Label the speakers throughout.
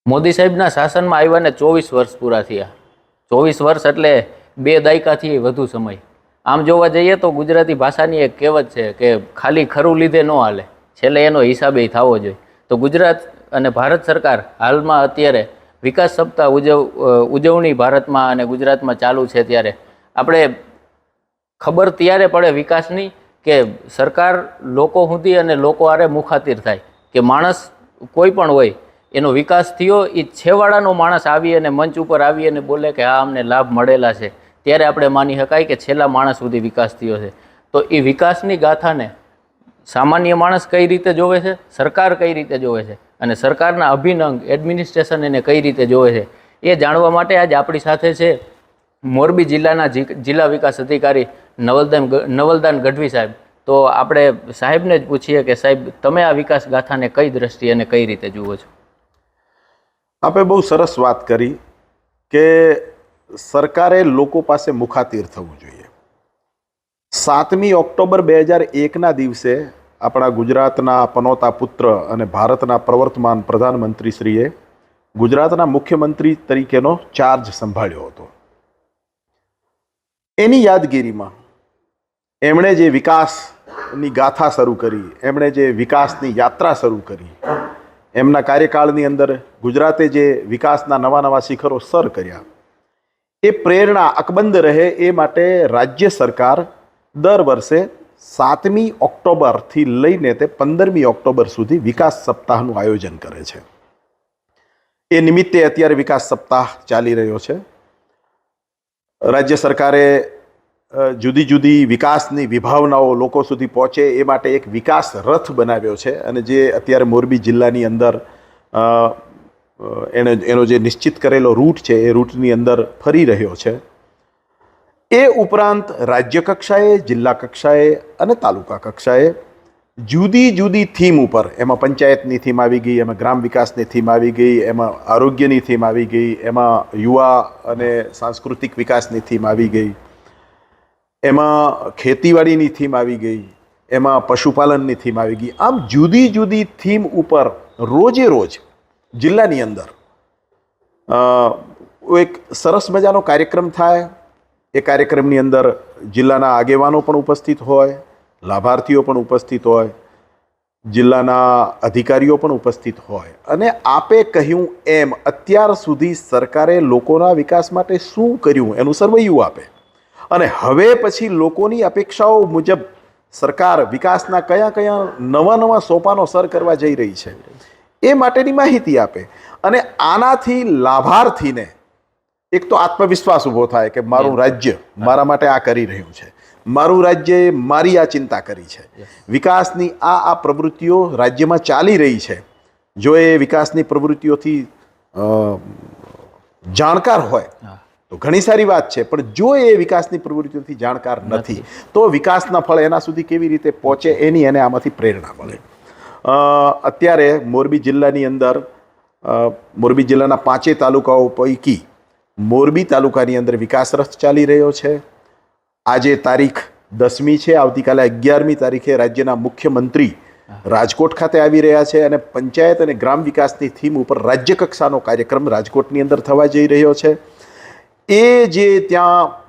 Speaker 1: મોદી સાહેબના શાસનમાં આવ્યાને 24 વર્ષ પૂરા થયા. 24 વર્ષ એટલે 2 દાયકાથી વધુ સમય. આમ જોવા જઈએ તો ગુજરાતી ભાષાની એક કહેવત છે કે ખાલી ખરું લીધે ન હાલે, છેલ્લે એનો હિસાબે થવો જોઈએ. તો ગુજરાત અને ભારત સરકાર હાલમાં અત્યારે વિકાસ સપ્તાહ ઉજવણી ભારતમાં અને ગુજરાતમાં ચાલુ છે. ત્યારે આપણે ખબર ત્યારે પડે વિકાસની કે સરકાર લોકો સુધી અને લોકો આરે મુખાતિર થાય કે માણસ કોઈ પણ હોય એનો વિકાસ થયો, એ છેવાડાનો માણસ આવી અને મંચ ઉપર આવી અને બોલે કે હા અમને લાભ મળેલા છે, ત્યારે આપણે માની શકાય કે છેલ્લા માણસ સુધી વિકાસ થયો છે. તો એ વિકાસની ગાથાને સામાન્ય માણસ કઈ રીતે જોવે છે, સરકાર કઈ રીતે જોવે છે અને સરકારના અભિનંગ એડમિનિસ્ટ્રેશન એને કઈ રીતે જોવે છે, એ જાણવા માટે આજ આપણી સાથે છે મોરબી જિલ્લાના જિલ્લા વિકાસ અધિકારી નવલદાન ગઢવી સાહેબ. તો આપણે સાહેબને જ પૂછીએ કે સાહેબ, તમે આ વિકાસ ગાથાને કઈ દ્રષ્ટિએ અને કઈ રીતે જુઓ છો?
Speaker 2: આપે બહુ સરસ વાત કરી કે સરકારે લોકો પાસે મુખાતિર થવું જોઈએ. 7મી ઓક્ટોબર 2001ના દિવસે આપણા ગુજરાતના પનોતા પુત્ર અને ભારતના પ્રવર્તમાન પ્રધાનમંત્રીશ્રીએ ગુજરાતના મુખ્યમંત્રી તરીકેનો ચાર્જ સંભાળ્યો હતો. એની યાદગીરીમાં એમણે જે વિકાસની ગાથા શરૂ કરી, એમણે જે વિકાસની યાત્રા શરૂ કરી, એમના કાર્યકાળની અંદર ગુજરાતે જે વિકાસના નવા શિખરો સર કર્યા, એ પ્રેરણા અકબંધ રહે એ માટે રાજ્ય સરકાર દર વર્ષે 7મી ઓક્ટોબરથી લઈને તે 15મી ઓક્ટોબર સુધી વિકાસ સપ્તાહનું આયોજન કરે છે. એ નિમિત્તે અત્યારે વિકાસ સપ્તાહ ચાલી રહ્યો છે. રાજ્ય સરકારે જુદી જુદી વિકાસની વિભાવનાઓ લોકો સુધી પહોંચે એ માટે એક વિકાસ રથ બનાવ્યો છે અને જે અત્યારે મોરબી જિલ્લાની અંદર એનો જે નિશ્ચિત કરેલો રૂટ છે એ રૂટની અંદર ફરી રહ્યો છે. એ ઉપરાંત રાજ્ય કક્ષાએ, જિલ્લા કક્ષાએ અને તાલુકા કક્ષાએ જુદી જુદી થીમ ઉપર, એમાં પંચાયતની થીમ આવી ગઈ, એમાં ગ્રામ વિકાસની થીમ આવી ગઈ, એમાં આરોગ્યની થીમ આવી ગઈ, એમાં યુવા અને સાંસ્કૃતિક વિકાસની થીમ આવી ગઈ, એમાં ખેતીવાડીની થીમ આવી ગઈ, એમાં પશુપાલનની થીમ આવી ગઈ. આમ જુદી જુદી થીમ ઉપર રોજે રોજ જિલ્લાની અંદર એક સરસ મજાનો કાર્યક્રમ થાય. એ કાર્યક્રમની અંદર જિલ્લાના આગેવાનો પણ ઉપસ્થિત હોય, લાભાર્થીઓ પણ ઉપસ્થિત હોય, જિલ્લાના અધિકારીઓ પણ ઉપસ્થિત હોય અને આપે કહ્યું એમ અત્યાર સુધી સરકારે લોકોના વિકાસ માટે શું કર્યું એનું સરવૈયું આપે અને હવે પછી લોકોની અપેક્ષાઓ મુજબ સરકાર વિકાસના કયા નવા સોપાનો સર કરવા જઈ રહી છે એ માટેની માહિતી આપે. અને આનાથી લાભાર્થીને એક તો આત્મવિશ્વાસ ઊભો થાય કે મારું રાજ્ય મારા માટે આ કરી રહ્યું છે, મારું રાજ્યએ મારી આ ચિંતા કરી છે, વિકાસની આ પ્રવૃત્તિઓ રાજ્યમાં ચાલી રહી છે. જો એ વિકાસની પ્રવૃત્તિઓથી જાણકાર હોય તો ઘણી સારી વાત છે, પણ જો એ વિકાસની પ્રવૃત્તિઓથી જાણકાર નથી તો વિકાસના ફળ એના સુધી કેવી રીતે પહોંચે એની એને આમાંથી પ્રેરણા મળે. અત્યારે મોરબી જિલ્લાની અંદર મોરબી જિલ્લાના 5 તાલુકાઓ પૈકી મોરબી તાલુકાની અંદર વિકાસ રથ ચાલી રહ્યો છે. આજે તારીખ 10મી છે, આવતીકાલે 11મી તારીખે રાજ્યના મુખ્યમંત્રી રાજકોટ ખાતે આવી રહ્યા છે અને પંચાયત અને ગ્રામ વિકાસની થીમ ઉપર રાજ્ય કક્ષાનો કાર્યક્રમ રાજકોટની અંદર થવા જઈ રહ્યો છે. એ જે ત્યાં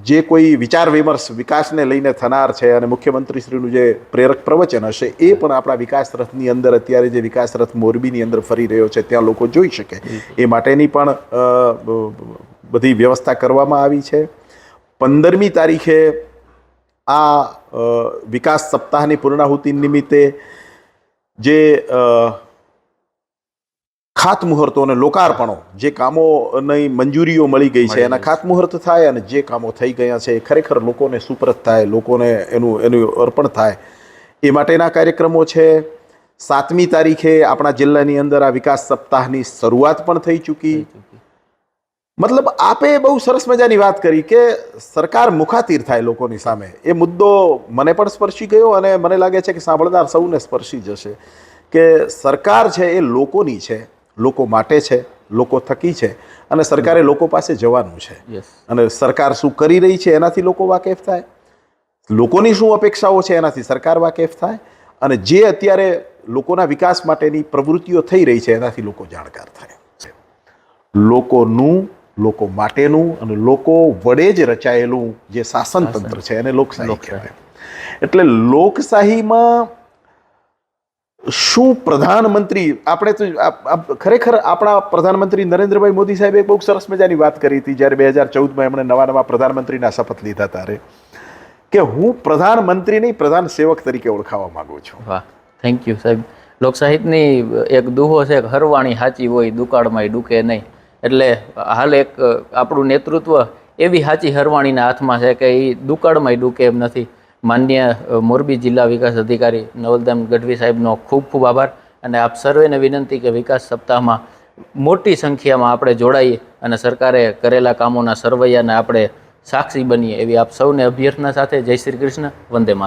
Speaker 2: જે કોઈ વિચાર વિમર્શ વિકાસને લઈને થનાર છે અને મુખ્યમંત્રીશ્રીનું જે પ્રેરક પ્રવચન હશે એ પણ આપણા વિકાસ રથની અંદર અત્યારે જે વિકાસ રથ મોરબીની અંદર ફરી રહ્યો છે ત્યાં લોકો જોઈ શકે એ માટેની પણ બધી વ્યવસ્થા કરવામાં આવી છે. 15મી તારીખે આ વિકાસ સપ્તાહની પૂર્ણાહુતિ નિમિત્તે જે ખાતમુહૂર્તો અને લોકાર્પણો, જે કામોની મંજૂરીઓ મળી ગઈ છે એના ખાતમુહૂર્ત થાય અને જે કામો થઈ ગયા છે એ ખરેખર લોકોને સુપરત થાય, લોકોને એનું અર્પણ થાય એ માટેના કાર્યક્રમો છે. 7મી તારીખે આપણા જિલ્લાની અંદર આ વિકાસ સપ્તાહની શરૂઆત પણ થઈ ચૂકી. મતલબ આપે બહુ સરસ મજાની વાત કરી કે સરકાર મુખાતિર થાય લોકોની સામે. એ મુદ્દો મને પણ સ્પર્શી ગયો અને મને લાગે છે કે સાંભળનાર સૌને સ્પર્શી જશે કે સરકાર છે એ લોકોની છે, લોકો માટે છે, લોકો થકી છે અને સરકારે લોકો પાસે જવાનું છે અને સરકાર શું કરી રહી છે એનાથી લોકો વાકેફ થાય, લોકોની શું અપેક્ષાઓ છે એનાથી સરકાર વાકેફ થાય અને જે અત્યારે લોકોના વિકાસ માટેની પ્રવૃત્તિઓ થઈ રહી છે એનાથી લોકો જાણકાર થાય છે. લોકોનું, લોકો માટેનું અને લોકો વડે જ રચાયેલું જે શાસન તંત્ર છે એને લોકશાહી કહેવાય. એટલે લોકશાહીમાં શું પ્રધાનમંત્રી, આપણે તો ખરેખર આપણા પ્રધાનમંત્રી નરેન્દ્રભાઈ મોદી સાહેબે બહુ સરસ મજાની વાત કરી હતી જ્યારે 2014માં એમણે નવા પ્રધાનમંત્રીના શપથ લીધા ત્યારે, કે હું પ્રધાનમંત્રી નહીં પ્રધાન સેવક તરીકે ઓળખાવા માંગુ છું.
Speaker 1: વાહ, થેન્ક યુ સાહેબ. લોકસાહિત્યની એક દુહો છે કે હરવાણી સાચી હોય દુકાળમાંય ડૂકે નહીં. એટલે હાલ એક આપણું નેતૃત્વ એવી સાચી હરવાણીના હાથમાં છે કે એ દુકાળમાંય ડૂકે એમ નથી. માન્ય મોરબી જિલ્લા વિકાસ અધિકારી નવલધામ ગઢવી સાહેબનો ખૂબ ખૂબ આભાર. અને આપ સર્વેને વિનંતી કે વિકાસ સપ્તાહમાં મોટી સંખ્યામાં આપણે જોડાઈએ અને સરકારે કરેલા કામોના સરવૈયાને આપણે સાક્ષી બનીએ એવી આપ સૌને અભ્યર્થના સાથે જય શ્રી કૃષ્ણ, વંદે માતરમ.